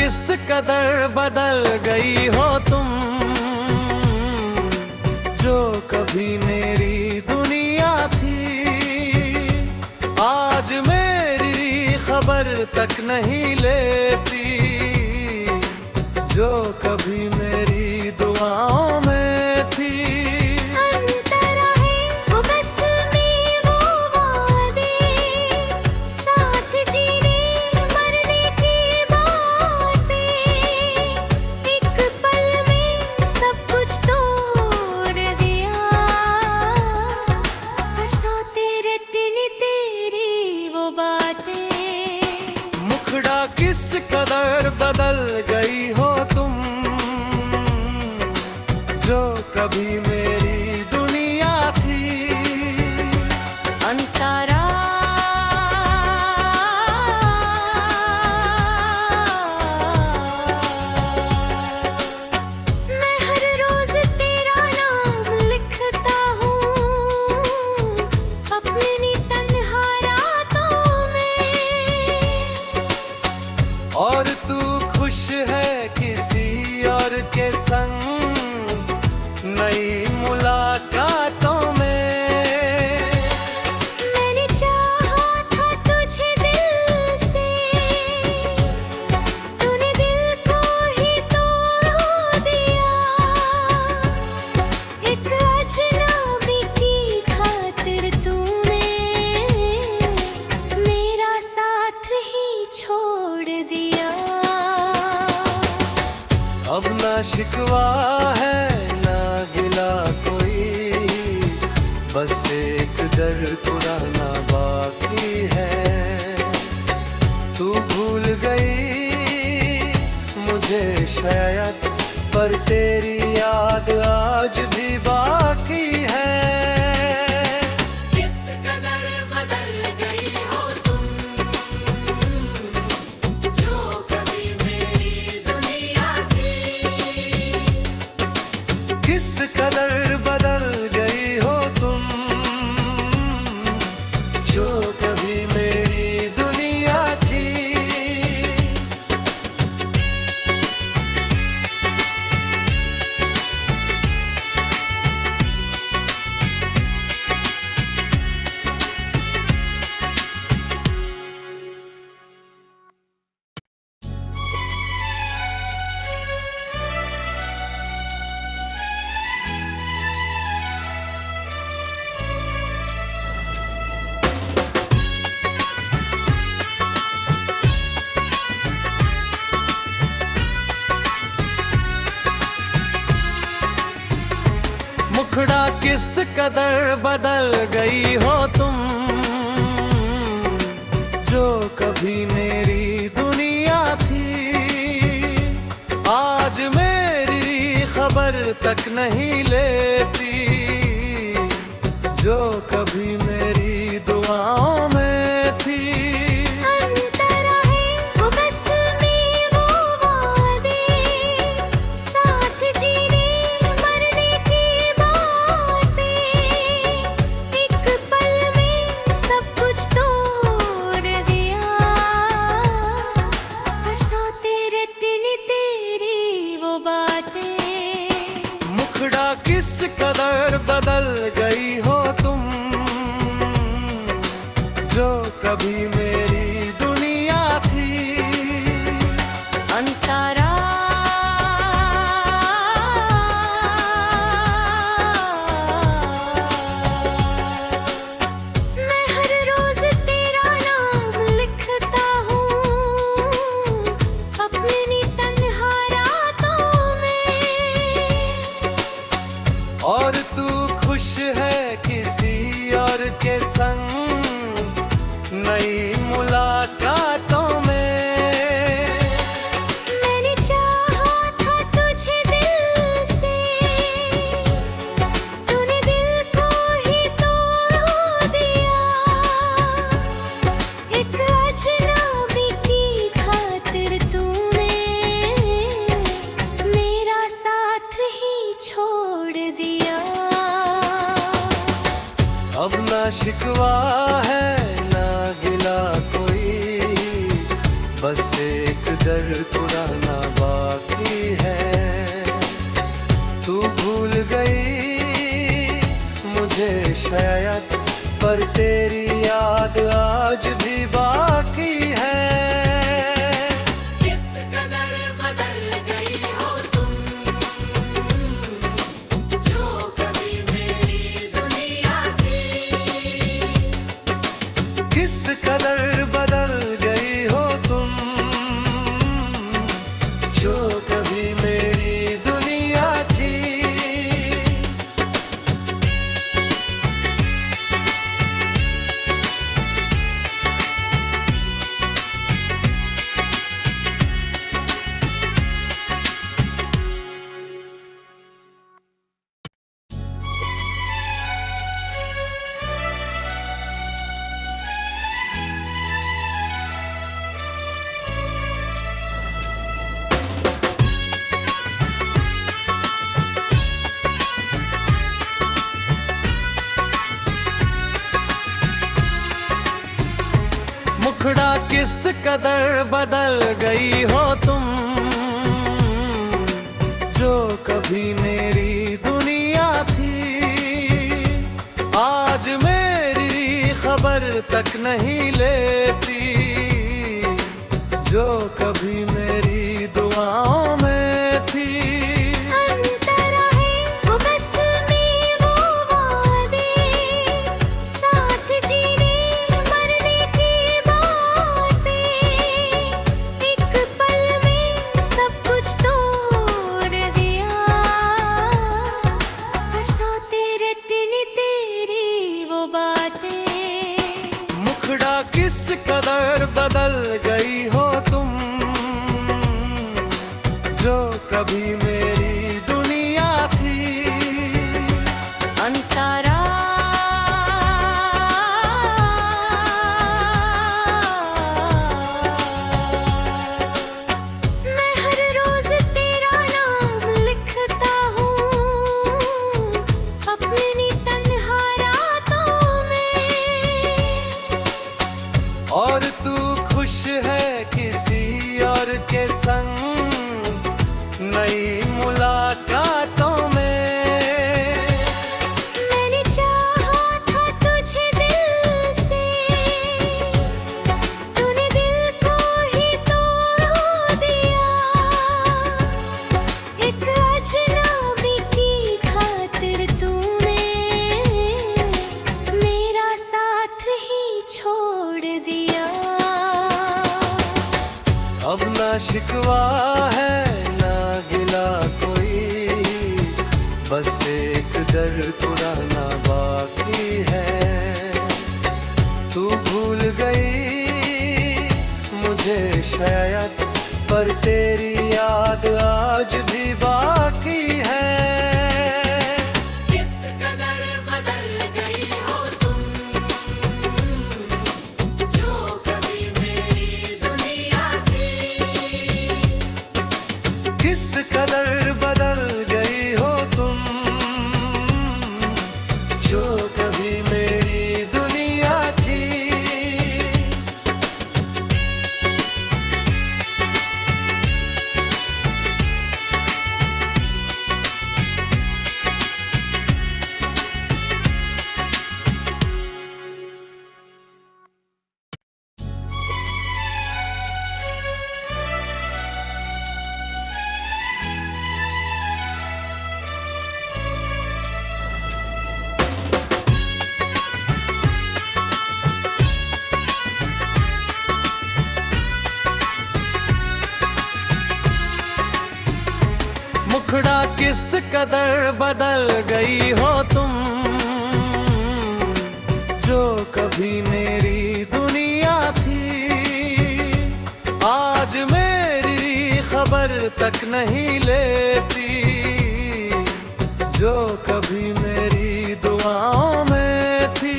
किस कदर बदल गई हो तुम, जो कभी मेरी दुनिया थी आज मेरी खबर तक नहीं लेती, जो कभी मेरी दुआओं में थी। किस कदर बदल गई हो तुम, जो कभी मेरी दुनिया थी। अंतरा मैं हर रोज तेरा नाम लिखता हूँ अपनी तन्हा रातों में, और तू खुश है किसी और के संग नई मुलाकातों में। मैंने चाहा था तुझे दिल से, तूने दिल को ही तोड़ दिया, एक अजनबी की खातिर तूने मेरा साथ ही छोड़ दिया। अब ना शिकवा है ना गिला कोई, बस एक डर पुराना बाकी है। तू भूल गई मुझे शायद, पर तेरी याद आज भी बाकी है। किस कदर बदल गई हो तुम, जो कभी मेरी दुनिया थी। किस कदर बदल गई हो तुम, जो कभी मेरी दुनिया थी। मुखड़ा किस कदर बदल गई हो तुम, जो कभी मेरी दुनिया थी आज मेरी खबर तक नहीं लेती, जो कभी मेरी दुआओं में थी। मुखड़ा किस कदर बदल गई हो तुम, जो कभी मेरी दुनिया थी। अंतरा मैं हर रोज तेरा नाम लिखता हूँ अपनी तन्हा रातों में, और तू खुश है किसी और के संग नई मुलाकातों में। मैंने चाहा था तुझे दिल से, तूने दिल को ही तोड़ दिया, एक अजनबी की खातिर तूने मेरा साथ ही छोड़ दिया। अब ना शिकवा है ना गिला कोई, बस एक कदर पुराना बाकी है। तू भूल गई मुझे शायद, पर तेरी याद आज भी बाकी है। किस कदर बदल गई हो तुम, जो कभी मेरी दुनिया थी। किस कदर बदल गई हो तुम, जो कभी मेरी दुनिया थी। मुखड़ा किस कदर बदल गई हो तुम, जो कभी मेरी दुनिया थी। आज मेरी खबर तक नहीं लेती, जो कभी मेरी दुआओं में थी। मुखड़ा किस कदर बदल गई हो तुम, जो कभी मेरी दुनिया थी। अंतरा मैं हर रोज तेरा नाम लिखता हूँ अपनी तन्हा रातों में। और तू खुश है किसी और के संग नई मुलाकातों में। मैंने चाहा था तुझे दिल से, तूने दिल को ही तोड़ दिया। एक अजनबी की खातिर तूने मेरा साथ ही छोड़ दिया। अब ना शिकवा है ना गिला कोई, बस एक डर पुराना बाकी है। तू भूल गई मुझे शायद, पर तेरी याद आज भी बाकी है। किस कदर बदल गई हो तुम, जो कभी मेरी दुनिया थी। किस कदर बदल गई हो तुम, जो कभी मेरी दुनिया थी। मुखड़ा किस कदर बदल गई हो तुम, जो कभी मेरी दुनिया थी। आज मेरी खबर तक नहीं लेती, जो कभी मेरी दुआओं में थी।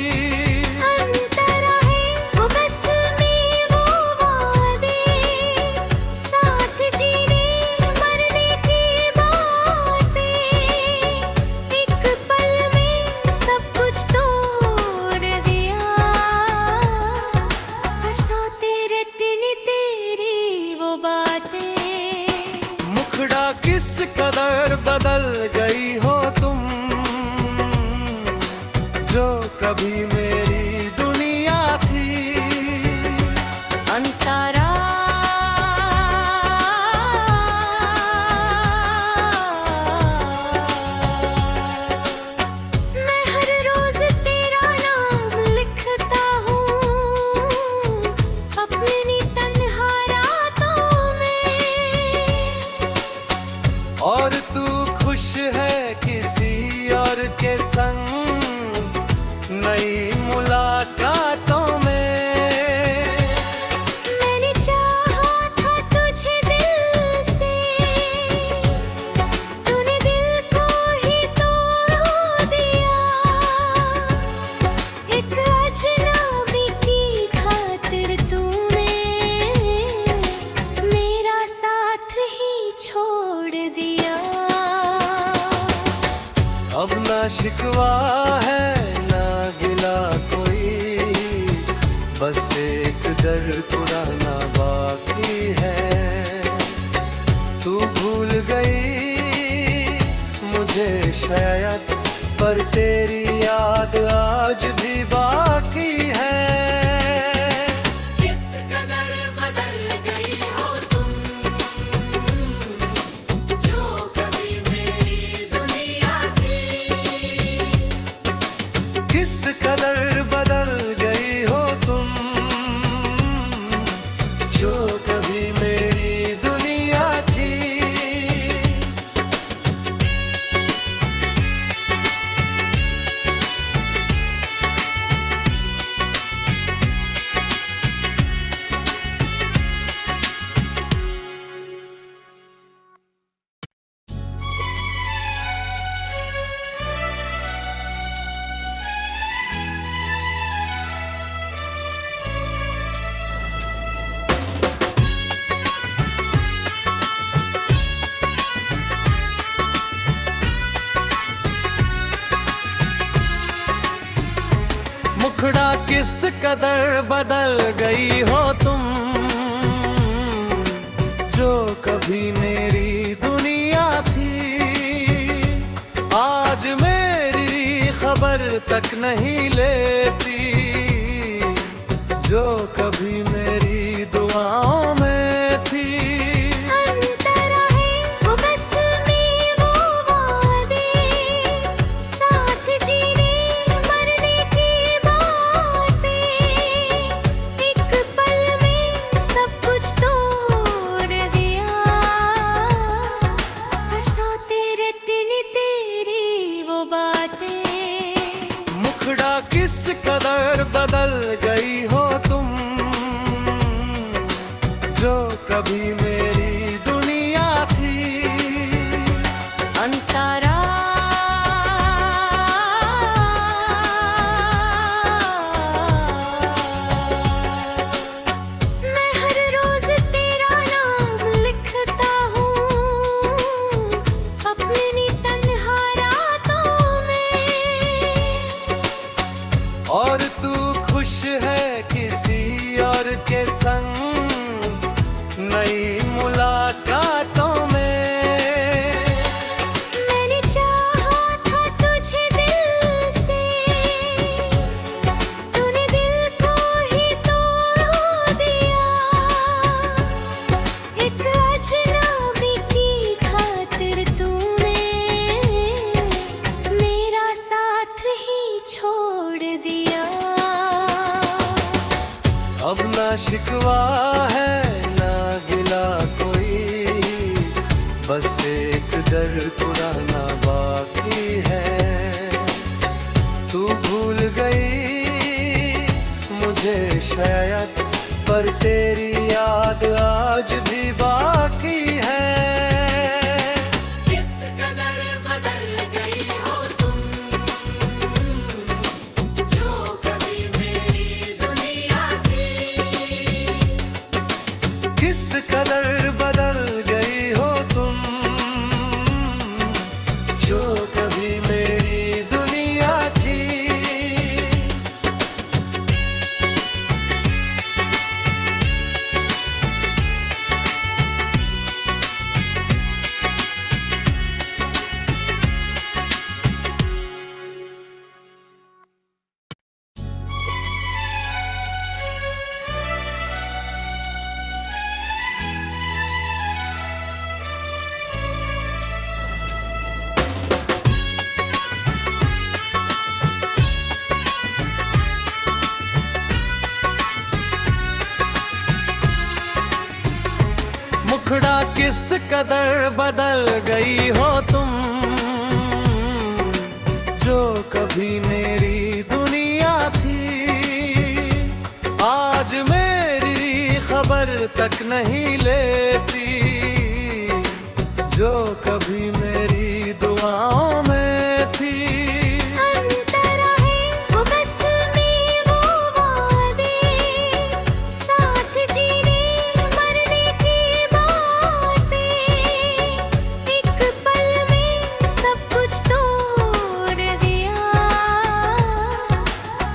तेरी वो बात कभी मेरी दुनिया थी। अंतरा मैं हर रोज तेरा नाम लिखता हूँ अपनी तन्हा रातों में। और तू खुश है किसी और के संग नई मुलाकातों में। मैंने चाहा था तुझे दिल से, तूने दिल को ही तोड़ दिया। एक अजनबी की खातिर तूने मेरा साथ ही छोड़ दिया। अब ना शिकवा है ना गिला कोई, बस एक डर पुराना बाकी है। तू भूल गई मुझे शायद, पर तेरी याद आज भी बाकी है। किस कदर बदल गई हो तुम, जो कभी मेरी दुनिया थी। किस कदर बदल गई हो तुम, जो कभी मेरी दुनिया थी। मुखड़ा किस कदर बदल गई हो तुम, जो कभी मेरी दुनिया थी। आज मेरी खबर तक नहीं लेती, जो कभी मेरी दुआओं में थी। अंतरा है वो बस में वो वादे, साथ जीने मरने की बातें। एक पल में सब कुछ तोड़ दिया, पछताते रहते ने तेरी वो बातें। मुखड़ा किस कदर बदल गई हो तुम, जो कभी मेरी दुनिया थी। अंतरा मैं हर रोज तेरा नाम लिखता हूँ अपनी तन्हा रातों में। और तू खुश है किसी और के संग नई मुलाकातों में। मैंने चाहा था तुझे दिल से, तूने दिल को ही तोड़ दिया। एक अजनबी की खातिर तूने मेरा साथ ही छोड़ दिया। अब ना शिकवा है ना गिला कोई, बस एक डर पुराना बाकी है। तू भूल गई मुझे शायद, पर तेरी याद आज भी बाकी है। किस कदर बदल गई हो तुम, जो कभी मेरी दुनिया थी। किस कदर बदल गई हो तुम, जो कभी मेरी दुनिया थी। मुखड़ा किस कदर बदल गई हो तुम, जो कभी मेरी दुनिया थी आज मेरी खबर तक नहीं लेती, जो कभी मेरी दुआओं में थी। अंतरा है वो बस में वो वादे, साथ जीने मरने की बातें, एक पल में सब कुछ तोड़ दिया,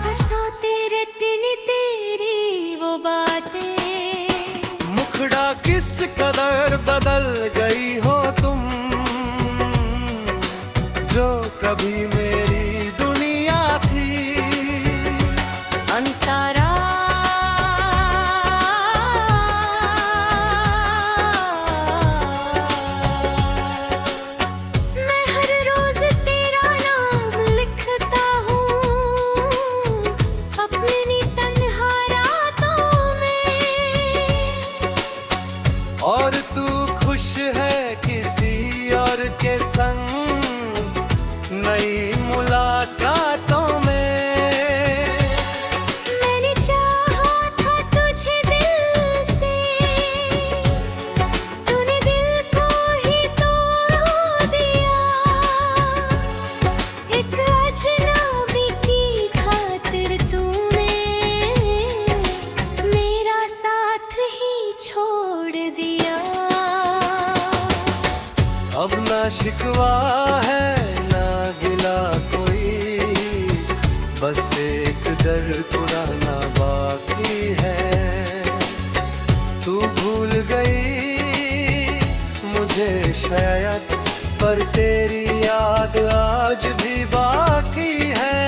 पछताते रटने तेरी वो बातें। मुखड़ा किस कदर बदल गई हो तुम, जो कभी मेरी दुनिया थी। अंतरा मैं हर रोज तेरा नाम लिखता हूँ अपनी तन्हा रातों में, और तू खुश है किसी और के संग नई मुलाकातों में। मैंने चाहा था तुझे दिल से, तूने दिल को ही तोड़ दिया, एक अजनबी की खातिर तूने मेरा साथ ही छोड़ दिया। अब ना शिकवा है ना गिला कोई, बस एक डर पुराना बाकी है। तू भूल गई मुझे शायद, पर तेरी याद आज भी बाकी है।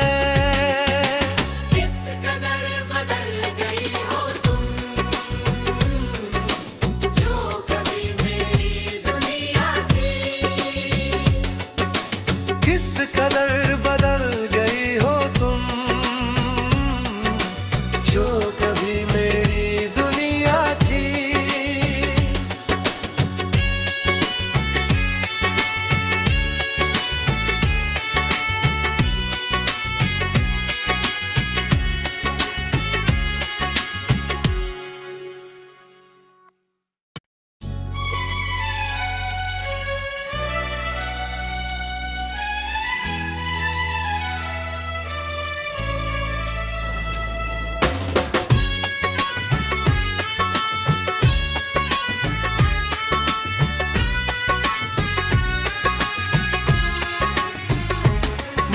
किस कदर बदल गई हो तुम, जो कभी मेरी दुनिया थी। किस कदर बदल गई हो तुम, जो कभी मेरी दुनिया थी।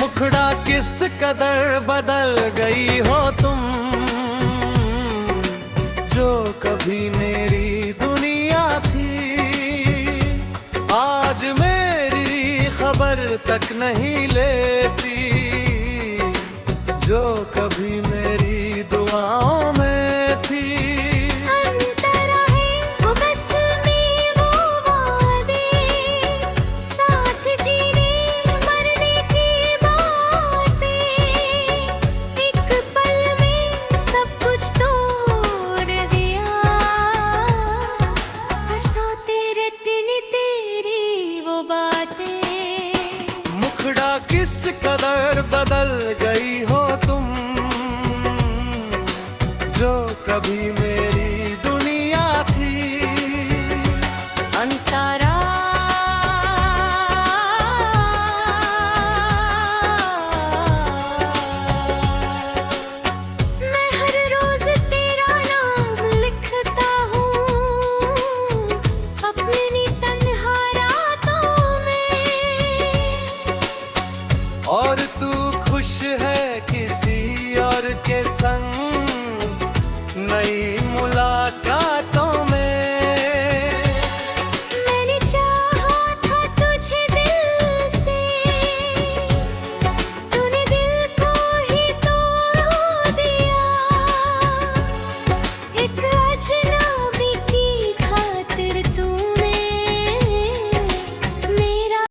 मुखड़ा किस कदर बदल गई हो तुम, जो कभी मेरी दुनिया थी आज मेरी खबर तक नहीं लेती, जो कभी मेरी दुआओं में थी। अंतरा है वो बस में वो वादे, साथ जीने मरने की बातें, एक पल में सब कुछ तोड़ दिया, पछताते रटने तेरी वो बातें। मुखड़ा किस कदर बदल गई हो तुम, जो कभी